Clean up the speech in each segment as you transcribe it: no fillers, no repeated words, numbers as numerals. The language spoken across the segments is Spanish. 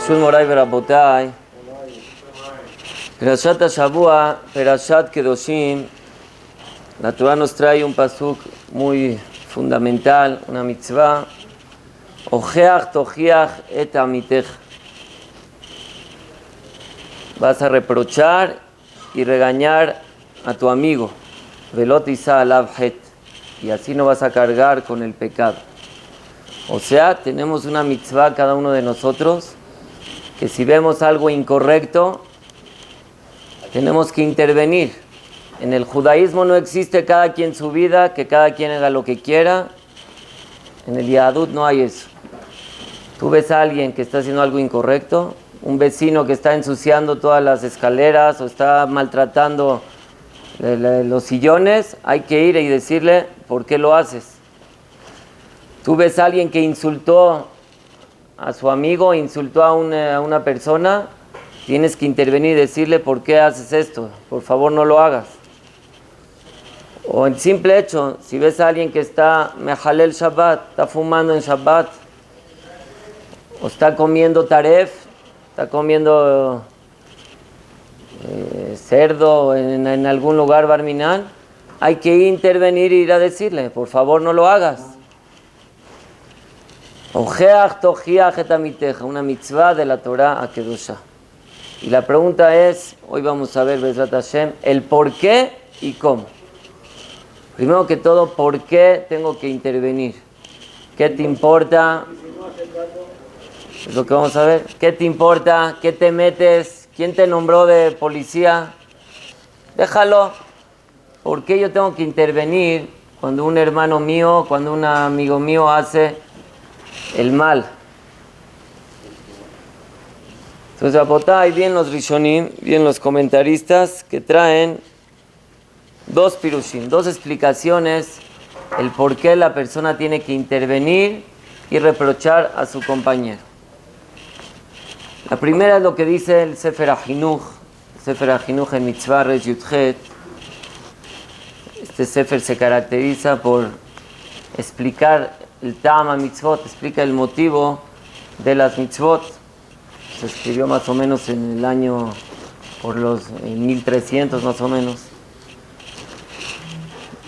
Barshul Moray Berabotay, Perashat Shavua, Perashat Kedoshim. La Torah nos trae un pasuk muy fundamental, una mitzvah. Ojeach tojiach et amitech. Vas a reprochar y regañar a tu amigo. Velot isa alav het. Y así no vas a cargar con el pecado. O sea, tenemos una mitzvah cada uno de nosotros, que si vemos algo incorrecto, tenemos que intervenir. En el judaísmo no existe cada quien su vida, que cada quien haga lo que quiera. En el Yahadut no hay eso. Tú ves a alguien que está haciendo algo incorrecto, un vecino que está ensuciando todas las escaleras o está maltratando los sillones, hay que ir y decirle, ¿por qué lo haces? Tú ves a alguien que insultó a su amigo, insultó a una persona, tienes que intervenir y decirle, ¿por qué haces esto? Por favor, no lo hagas. O el simple hecho, si ves a alguien que está mejalel Shabbat, está fumando en Shabbat, o está comiendo taref, está comiendo cerdo en algún lugar barminal, hay que intervenir e ir a decirle, por favor, no lo hagas. Ojeach tojiach et amiteja, una mitzvah de la Torah Akedosha. Y la pregunta es, hoy vamos a ver, Bezrat Hashem, el por qué y cómo. Primero que todo, ¿por qué tengo que intervenir? ¿Qué te importa? Es lo que vamos a ver. ¿Qué te importa? ¿Qué te metes? ¿Quién te nombró de policía? Déjalo. ¿Por qué yo tengo que intervenir cuando un hermano mío, cuando un amigo mío hace el mal? Entonces, Rabotay, bien los Rishonim, bien los comentaristas que traen dos pirushim, dos explicaciones, el por qué la persona tiene que intervenir y reprochar a su compañero. La primera es lo que dice el Sefer HaChinuch, en Mitzvah Resh Yudchet. Este Sefer se caracteriza por explicar el Ta'am Mitzvot, explica el motivo de las Mitzvot. Se escribió más o menos en el año, en 1300 más o menos.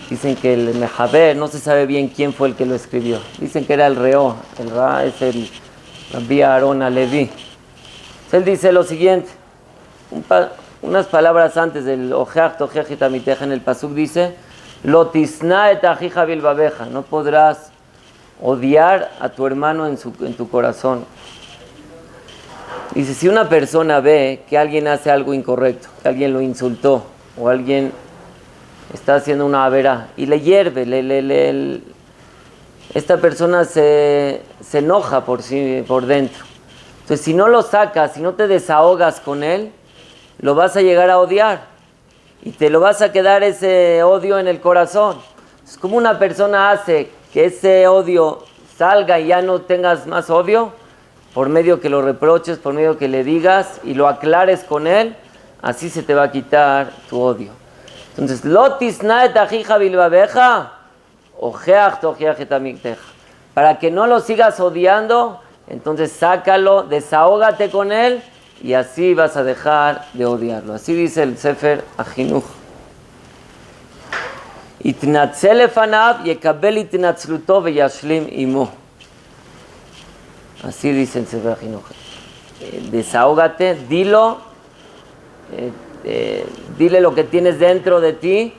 Dicen que el Mejaber, no se sabe bien quién fue el que lo escribió. Dicen que era el Reó, el Ra es el Rabbi Aaron Alevi. Él dice lo siguiente, unas palabras antes del Ojeach tojiach et amiteja, en el pasuk dice, Lo tisna et ajija bilbabeja, no podrás odiar a tu hermano en tu corazón. Dice, si una persona ve que alguien hace algo incorrecto, que alguien lo insultó, o alguien está haciendo una averá, y le hierve, esta persona se enoja por dentro. Entonces, si no lo sacas, si no te desahogas con él, lo vas a llegar a odiar, y te lo vas a quedar ese odio en el corazón. Es como una persona hace que ese odio salga y ya no tengas más odio, por medio que lo reproches, por medio que le digas y lo aclares con él, así se te va a quitar tu odio. Entonces, lo tisna et ajija bilbabeja, ojeach tojiach et amiteja. Para que no lo sigas odiando, entonces sácalo, desahógate con él y así vas a dejar de odiarlo. Así dice el Sefer HaChinuch. Itnatzel lefanav yekabel itnatzluto veyashlim imo. Así dice el Sefer HaChinuch. Desahógate, dilo, dile lo que tienes dentro de ti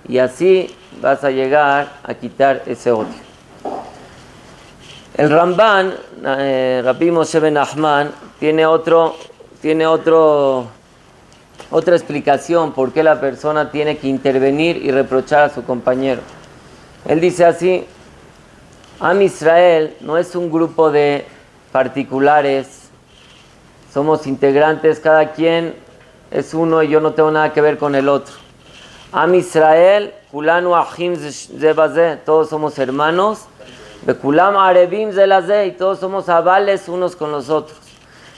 y así vas a llegar a quitar ese odio. El Ramban, Rabbi Moshe ben Nachman, tiene otra explicación por qué la persona tiene que intervenir y reprochar a su compañero. Él dice así, Am Israel no es un grupo de particulares, somos integrantes, cada quien es uno y yo no tengo nada que ver con el otro. Am Israel, kulanu achim ze baze, todos somos hermanos. Bekulam arevim ze laze, y todos somos avales unos con los otros.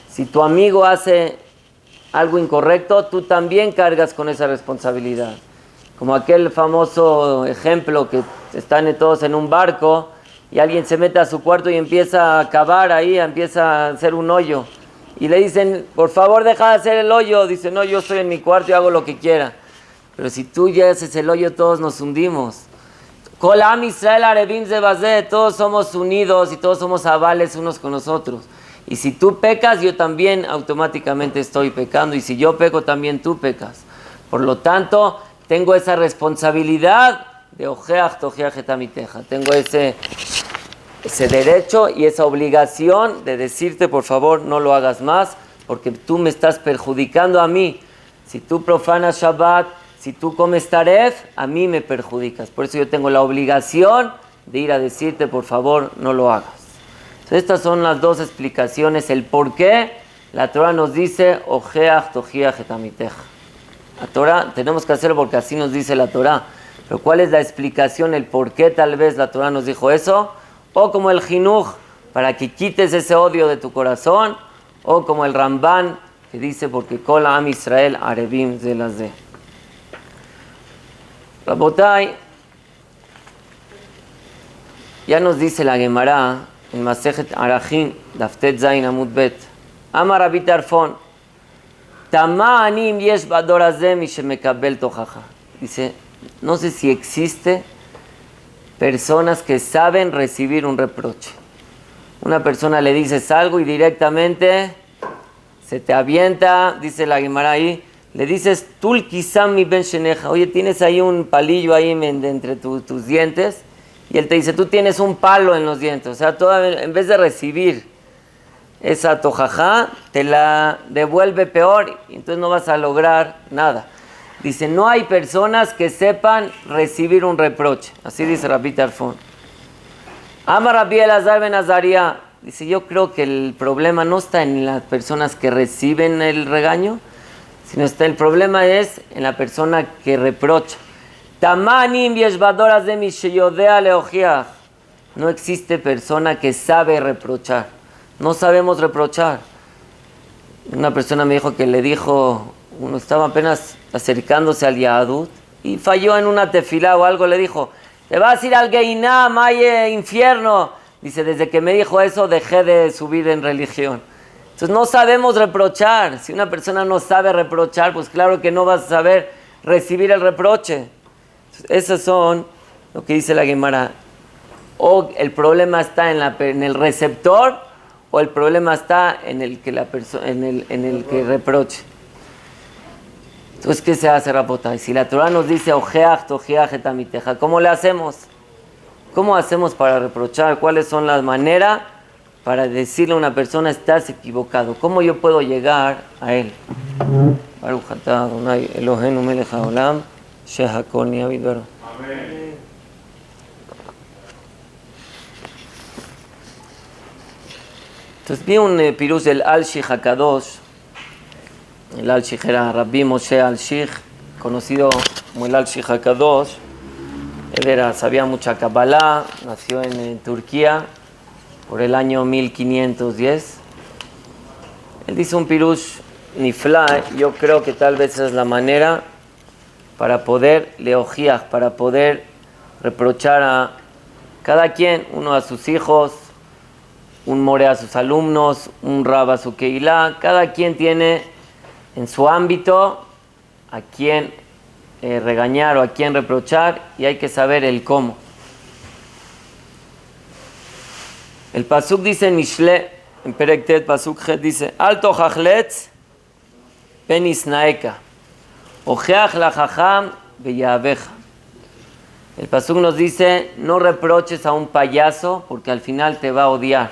Si tu amigo hace algo incorrecto, tú también cargas con esa responsabilidad. Como aquel famoso ejemplo que están todos en un barco y alguien se mete a su cuarto y empieza a cavar ahí, empieza a hacer un hoyo. y le dicen, por favor deja de hacer el hoyo, dice, no, yo estoy en mi cuarto y hago lo que quiera. Pero si tú ya haces el hoyo, todos nos hundimos. Kol Am Israel Arevim Ze Bazeh, todos somos unidos y todos somos avales unos con los otros. Y si tú pecas, yo también automáticamente estoy pecando. Y si yo peco, también tú pecas. Por lo tanto, tengo esa responsabilidad de Ojeach Tojeach et Amiteja. Tengo ese derecho y esa obligación de decirte, por favor, no lo hagas más, porque tú me estás perjudicando a mí. Si tú profanas Shabbat, si tú comes taref, a mí me perjudicas. Por eso yo tengo la obligación de ir a decirte, por favor, no lo hagas. Entonces, estas son las dos explicaciones, el por qué la Torah nos dice, Ojeach Tojeach et Amiteja. La Torah, tenemos que hacerlo porque así nos dice la Torah. Pero ¿cuál es la explicación, el por qué tal vez la Torah nos dijo eso? O como el Jinuj, para que quites ese odio de tu corazón, o como el Ramban, que dice, porque Kol Am Israel Arevim Ze Lazeh. Rabotai, ya nos dice la Gemara en Masejet Arajin, Daftet Zain Amud Bet, Amar Rabbi Tarfon, Tama Anim Yesh Bador Hazeh Mishemekabel Tochacha. Dice, no sé si existe personas que saben recibir un reproche. Una persona le dices algo y directamente se te avienta, dice la Gemara ahí, le dices, Tul Kisam mi ben sheneja, oye, tienes ahí un palillo ahí entre tus dientes, y él te dice, tú tienes un palo en los dientes. O sea, en vez de recibir esa tojajá, te la devuelve peor, y entonces no vas a lograr nada. Dice, no hay personas que sepan recibir un reproche. Así dice Rabbi Tarfon. Amar Rabbi Elazar ben Azaria. Dice, yo creo que el problema no está en las personas que reciben el regaño, sino el problema es en la persona que reprocha. Tamanim yeshvadoras de mi sheyodea leojiach. No existe persona que sabe reprochar. No sabemos reprochar. Una persona me dijo que le dijo, uno estaba apenas acercándose al Yahadut y falló en una tefilá o algo, le dijo, te vas a ir al Geinam, hay infierno. Dice, desde que me dijo eso dejé de subir en religión. Entonces no sabemos reprochar. Si una persona no sabe reprochar, pues claro que no vas a saber recibir el reproche. Entonces, esos son lo que dice la Gemara. O el problema está en el receptor, o el problema está en el que en el que reproche. Entonces, ¿qué se hace, Rabotai? Si la Torah nos dice Ojeach Tojeach et Amiteja, ¿cómo le hacemos? ¿Cómo hacemos para reprochar? ¿Cuáles son las maneras para decirle a una persona estás equivocado? ¿Cómo yo puedo llegar a él? Baruch atah Adonai Eloheinu melech haolam shehakol nihya bidbaro. Amén. Entonces vi un pirush del Al-Shich HaKadosh. El Al-Shich era Rabbi Moshe Al-Shich, conocido como el Al-Shich HaKadosh. Él sabía mucha Kabbalah, nació en Turquía por el año 1510. Él dice un pirush nifla, yo creo que tal vez esa es la manera para poder leojiach, para poder reprochar a cada quien, uno a sus hijos, un more a sus alumnos, un rab a su keilah. Cada quien tiene en su ámbito a quien regañar o a quien reprochar, y hay que saber el cómo. El pasuk dice en Mishle, en Perek Tet, pasuk Het, dice, Al tochachletz ben isnaeka, ojeach la jajam beyaveja. El pasuk nos dice, no reproches a un payaso porque al final te va a odiar,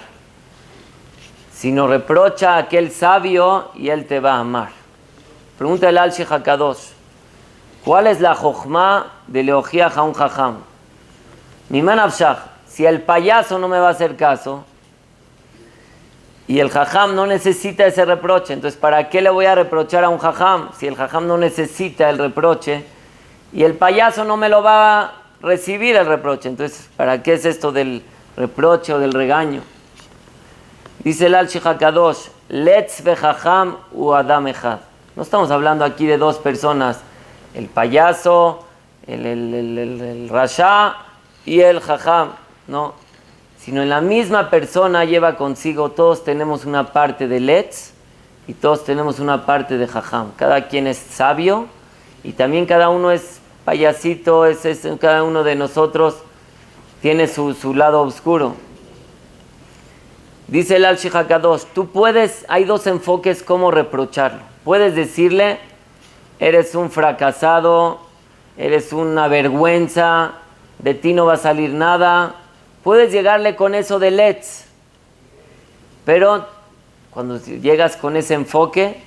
sino reprocha a aquel sabio y él te va a amar. Pregunta el Al-Shich HaKadosh, ¿cuál es la jochma de leojiach a un jajam? Mima nafshach, si el payaso no me va a hacer caso y el jajam no necesita ese reproche, entonces ¿para qué le voy a reprochar a un jajam si el jajam no necesita el reproche y el payaso no me lo va a recibir el reproche? Entonces, ¿para qué es esto del reproche o del regaño? Dice el Al-Shich HaKadosh, Letz vejajam u adam echad. No estamos hablando aquí de dos personas, el payaso, el rasha y el jajam, no, sino en la misma persona lleva consigo, todos tenemos una parte de letz y todos tenemos una parte de jajam. Cada quien es sabio y también cada uno es payasito, cada uno de nosotros tiene su lado oscuro. Dice el Al-Shich HaKadosh, hay dos enfoques cómo reprocharlo. Puedes decirle, eres un fracasado, eres una vergüenza, de ti no va a salir nada. Puedes llegarle con eso de let's, pero cuando llegas con ese enfoque,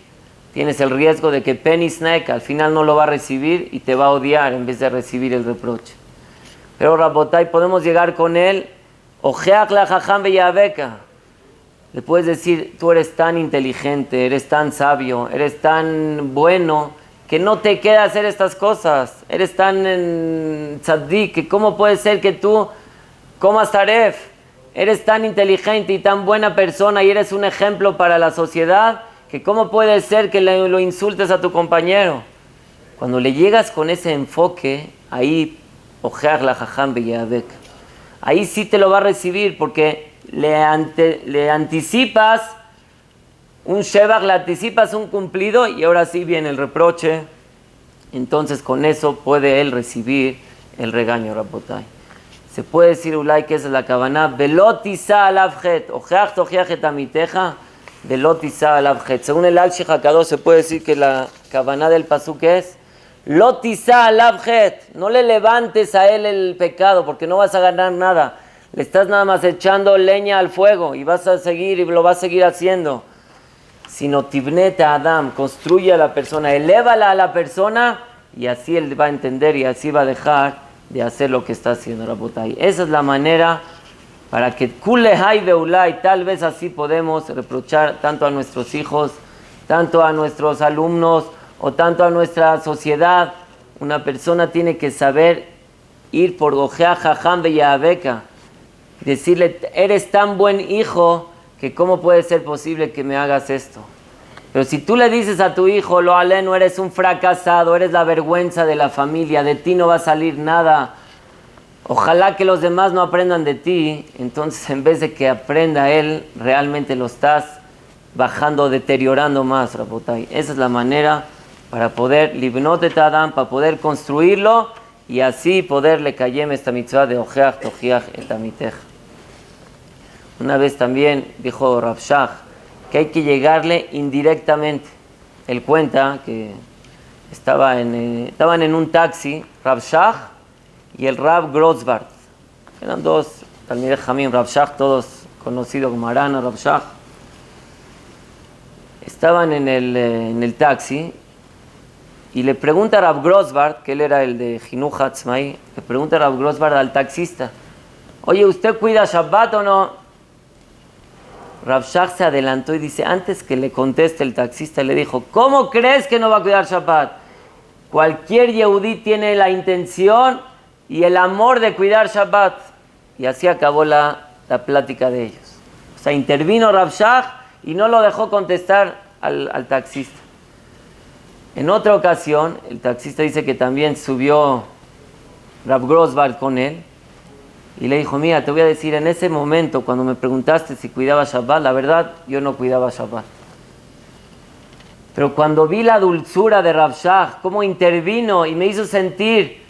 tienes el riesgo de que Penny Snake al final no lo va a recibir y te va a odiar en vez de recibir el reproche. Pero Rabotai, podemos llegar con él, Ojeach la jajam beyaveka. Le puedes decir, tú eres tan inteligente, eres tan sabio, eres tan bueno, que no te queda hacer estas cosas. Eres tan tzaddik, que cómo puede ser que tú comas taref. Eres tan inteligente y tan buena persona y eres un ejemplo para la sociedad, que cómo puede ser que lo insultes a tu compañero. Cuando le llegas con ese enfoque, ahí, ojeach la jajam beyaveka. Ahí sí te lo va a recibir, porque le anticipas un shebach, le anticipas un cumplido y ahora sí viene el reproche. Entonces con eso puede él recibir el regaño, Rabotai. Se puede decir, Ulay, que esa es la kavaná, velot tisa alav chet, ojeach tojeach et amiteja, velot tisa alav chet. Según el Al-Shich HaKadosh se puede decir que la kavaná del pasuk es, lot tisa alav chet, no le levantes a él el pecado porque no vas a ganar nada. Le estás nada más echando leña al fuego y vas a seguir y lo vas a seguir haciendo. Sino tibnete a Adam, construye a la persona, elévala a la persona y así él va a entender y así va a dejar de hacer lo que está haciendo, Rabotai. Esa es la manera para que kulehai veulai, tal vez así podemos reprochar tanto a nuestros hijos, tanto a nuestros alumnos o tanto a nuestra sociedad. Una persona tiene que saber ir por ojeach jajam beyaveka. Decirle, eres tan buen hijo que cómo puede ser posible que me hagas esto. Pero si tú le dices a tu hijo, lo aleno, eres un fracasado, eres la vergüenza de la familia, de ti no va a salir nada, ojalá que los demás no aprendan de ti, entonces en vez de que aprenda él, realmente lo estás bajando, deteriorando más, Rabotai. Esa es la manera para poder libnot et adam, para poder construirlo y así poderle cayem esta mitzvah de ojeach tojiach et amiteja. Una vez también dijo Rav Shach que hay que llegarle indirectamente. Él cuenta que estaban en un taxi, Rav Shach y el Rav Grossbart. Eran dos talmidei jamim, Rav Shach, todos conocidos como Arana, Rav Shach. Estaban en el taxi y le pregunta a Rav Grossbart, que él era el de Jinuj Hatzmai, le pregunta a Rav Grossbart al taxista, oye, ¿usted cuida Shabbat o no? Rav Shach se adelantó y dice, antes que le conteste el taxista, le dijo, ¿cómo crees que no va a cuidar Shabbat? Cualquier yehudí tiene la intención y el amor de cuidar Shabbat. Y así acabó la plática de ellos. O sea, intervino Rav Shach y no lo dejó contestar al taxista. En otra ocasión, el taxista dice que también subió Rav Grossbart con él. Y le dijo, mira, te voy a decir, en ese momento, cuando me preguntaste si cuidaba Shabbat, la verdad, yo no cuidaba Shabbat. Pero cuando vi la dulzura de Rav Shach, cómo intervino y me hizo sentir,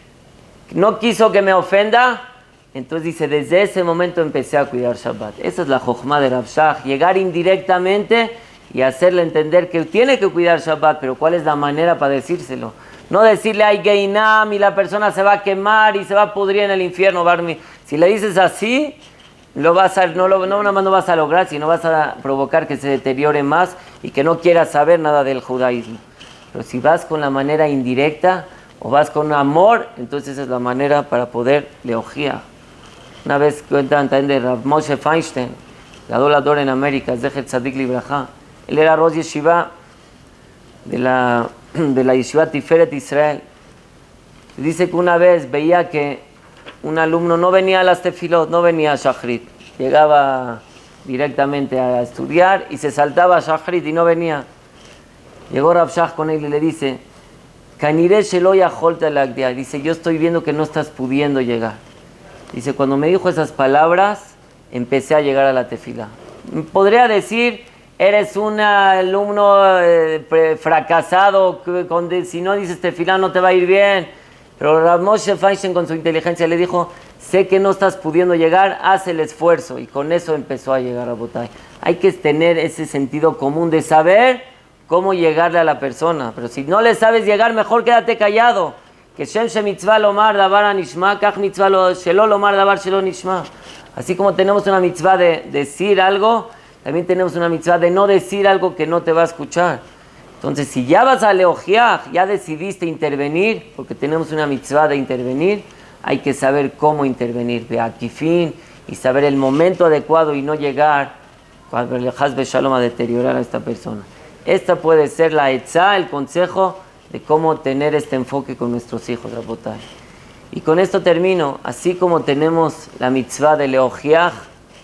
no quiso que me ofenda, entonces dice, desde ese momento empecé a cuidar Shabbat. Esa es la jochma de Rav Shach, llegar indirectamente y hacerle entender que tiene que cuidar Shabbat, pero ¿cuál es la manera para decírselo? No decirle, ay, Geinam, y la persona se va a quemar y se va a pudrir en el infierno, Barmi. Si le dices así, no nada más no vas a lograr, sino vas a provocar que se deteriore más y que no quiera saber nada del judaísmo. Pero si vas con la manera indirecta o vas con amor, entonces esa es la manera para poder leojiar. Una vez cuentan también de Rav Moshe Feinstein, Gadolador en América, Zecher Tzadik Libraja. Él era Rosh Yeshiva de la Yeshiva Tiferet Israel. Dice que una vez veía que un alumno no venía a las tefilot, no venía a Shachrit, llegaba directamente a estudiar y se saltaba a Shachrit y no venía. Llegó Rav Shach con él y le dice, Kanireh shelo yacholta lagdiah, dice, yo estoy viendo que no estás pudiendo llegar. Dice, cuando me dijo esas palabras, empecé a llegar a la tefila. Podría decir eres un alumno fracasado, si no dices tefilá no te va a ir bien. Pero Rav Moshe Feinstein con su inteligencia le dijo, sé que no estás pudiendo llegar, haz el esfuerzo. Y con eso empezó a llegar a Botay. Hay que tener ese sentido común de saber cómo llegarle a la persona. Pero si no le sabes llegar, mejor quédate callado. Que Shem Mitzvah Lomar Davar Nishma, Kach Mitzvah Shelo Lomar Davar Shelo Nishma. Así como tenemos una mitzvah de decir algo, también tenemos una mitzvah de no decir algo que no te va a escuchar. Entonces, si ya vas a leojiaj, ya decidiste intervenir, porque tenemos una mitzvah de intervenir, hay que saber cómo intervenir, beakifin, y saber el momento adecuado y no llegar cuando el Haz Shalom a deteriorar a esta persona. Esta puede ser la etzá, el consejo de cómo tener este enfoque con nuestros hijos, Rabotay. Y con esto termino. Así como tenemos la mitzvah de leojiaj,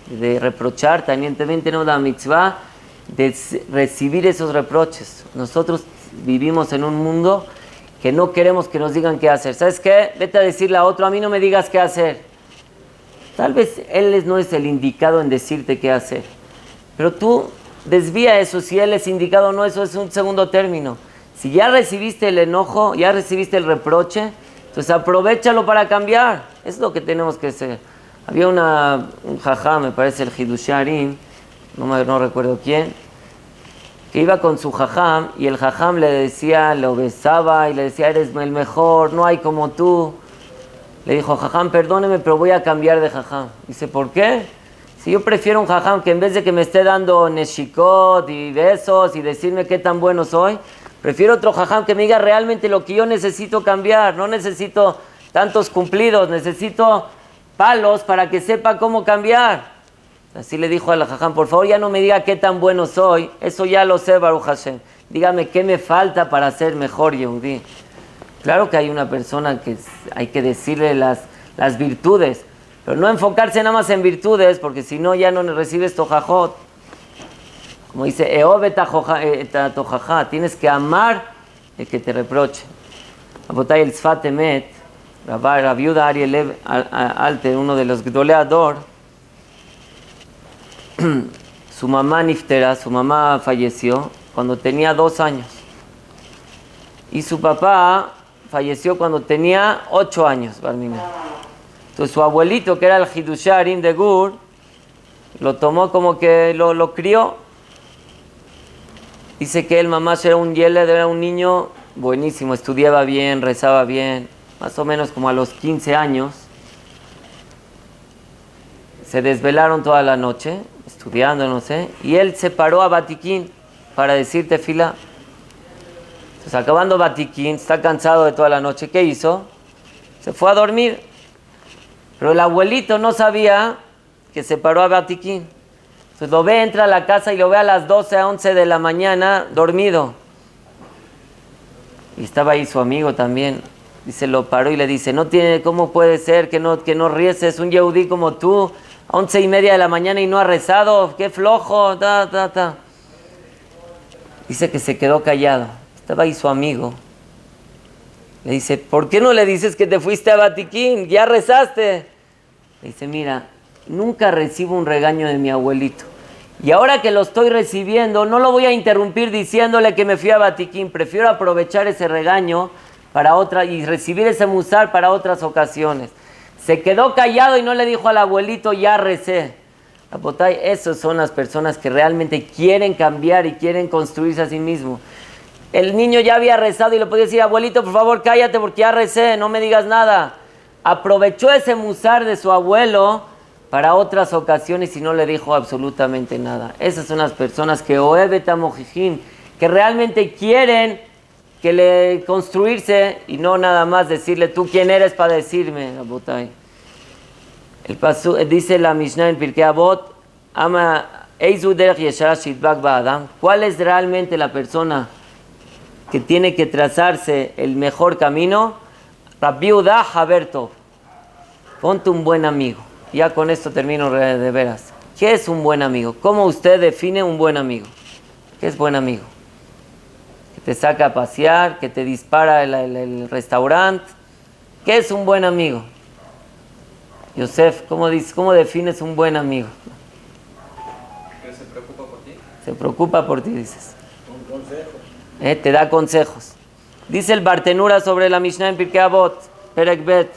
de reprochar, también tenemos la mitzvah de recibir esos reproches. Nosotros vivimos en un mundo que no queremos que nos digan qué hacer. ¿Sabes qué? Vete a decirle a otro, a mí no me digas qué hacer. Tal vez él no es el indicado en decirte qué hacer, pero tú desvía eso. Si él es indicado o no, eso es un segundo término. Si ya recibiste el enojo, ya recibiste el reproche, entonces aprovéchalo para cambiar. Es lo que tenemos que hacer. Había un jajá, me parece el Hidusharim, no recuerdo quién, que iba con su jajam y el jajam le decía, lo besaba y le decía, eres el mejor, no hay como tú. Le dijo, jajam, perdóneme, pero voy a cambiar de jajam. Dice, ¿por qué? Si yo prefiero un jajam que en vez de que me esté dando neshikot y besos y decirme qué tan bueno soy, prefiero otro jajam que me diga realmente lo que yo necesito cambiar. No necesito tantos cumplidos, necesito palos para que sepa cómo cambiar. Así le dijo a la jajam, por favor ya no me diga qué tan bueno soy, eso ya lo sé, Baruch Hashem. Dígame qué me falta para ser mejor Yehudí. Claro que hay una persona que hay que decirle las virtudes, pero no enfocarse nada más en virtudes, porque si no ya no recibes tojajot. Como dice, tojajá, tienes que amar el que te reproche. Abotay el Sfat Emet, la viuda Ariel Alter, uno de los Gdoleador, su mamá Niftera, su mamá falleció cuando tenía 2 años. Y su papá falleció cuando tenía 8 años, Barmina. Entonces su abuelito, que era el Hidusharim de Gur, lo tomó como que lo crió. Dice que el mamá era un yeled, era un niño buenísimo, estudiaba bien, rezaba bien. Más o menos como a los 15 años, se desvelaron toda la noche, estudiando, no sé, y él se paró a Batiquín para decir tefilá. Entonces, acabando Batiquín, está cansado de toda la noche, ¿qué hizo? Se fue a dormir. Pero el abuelito no sabía que se paró a Batiquín. Entonces lo ve, entra a la casa y lo ve a las 12 a 11 de la mañana dormido. Y estaba ahí su amigo también. Dice, lo paró y le dice, ¿cómo puede ser que no ríes? Es un yehudí como tú, a 11:30 de la mañana y no ha rezado, qué flojo, Dice que se quedó callado. Estaba ahí su amigo. Le dice, ¿por qué no le dices que te fuiste a Batiquín? Ya rezaste. Le dice, mira, nunca recibo un regaño de mi abuelito. Y ahora que lo estoy recibiendo, no lo voy a interrumpir diciéndole que me fui a Batiquín. Prefiero aprovechar ese regaño para otra y recibir ese musar para otras ocasiones. Se quedó callado y no le dijo al abuelito, ya recé. Rapotay, esas son las personas que realmente quieren cambiar y quieren construirse a sí mismos. El niño ya había rezado y le podía decir, abuelito, por favor, cállate porque ya recé, no me digas nada. Aprovechó ese musar de su abuelo para otras ocasiones y no le dijo absolutamente nada. Esas son las personas que oebetamojijín, que realmente quieren construirse y no nada más decirle, ¿tú quién eres para decirme? Rabotay. El paso dice la Mishnah en Pirkei Avot, ¿cuál es realmente la persona que tiene que trazarse el mejor camino? Rabbi Yehuda Haber Tov. Ponte un buen amigo. Ya con esto termino de veras. ¿Qué es un buen amigo? ¿Cómo usted define un buen amigo? ¿Qué es buen amigo? Que te saca a pasear, que te dispara el restaurante. ¿Qué es un buen amigo? Yosef, ¿cómo defines un buen amigo? Que se preocupa por ti. Se preocupa por ti, dices. Un consejo. Te da consejos. Dice el Bartenura sobre la Mishnah en Pirkei Avot, Perek Bet.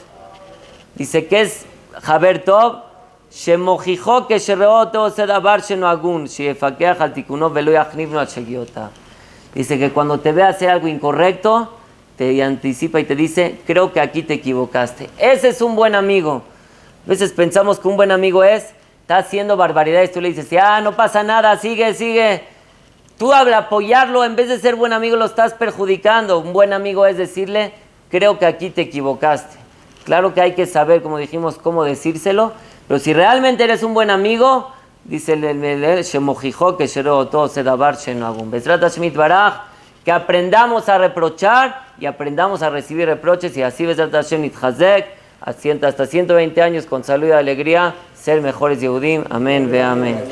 Dice que es Haber Tov, Shemojijo que Shereoto Sedabar Shenoagun, Shefakeach al Tikuno Velo Yachnivno al Shegiota. Dice que cuando te ve hacer algo incorrecto, te anticipa y te dice, creo que aquí te equivocaste. Ese es un buen amigo. A veces pensamos que un buen amigo está haciendo barbaridades. Tú le dices, no pasa nada, sigue. Tú al apoyarlo, en vez de ser buen amigo, lo estás perjudicando. Un buen amigo es decirle, creo que aquí te equivocaste. Claro que hay que saber, como dijimos, cómo decírselo. Pero si realmente eres un buen amigo, dice el Shemojijo que Sheroto Sedabar Shenoagun. Bezrat Hashem Yitbaraj, que aprendamos a reprochar y aprendamos a recibir reproches. Y así Bezrat Hashem Yitchazek, hasta 120 años con salud y alegría, ser mejores Yehudim. Amén, ve amén.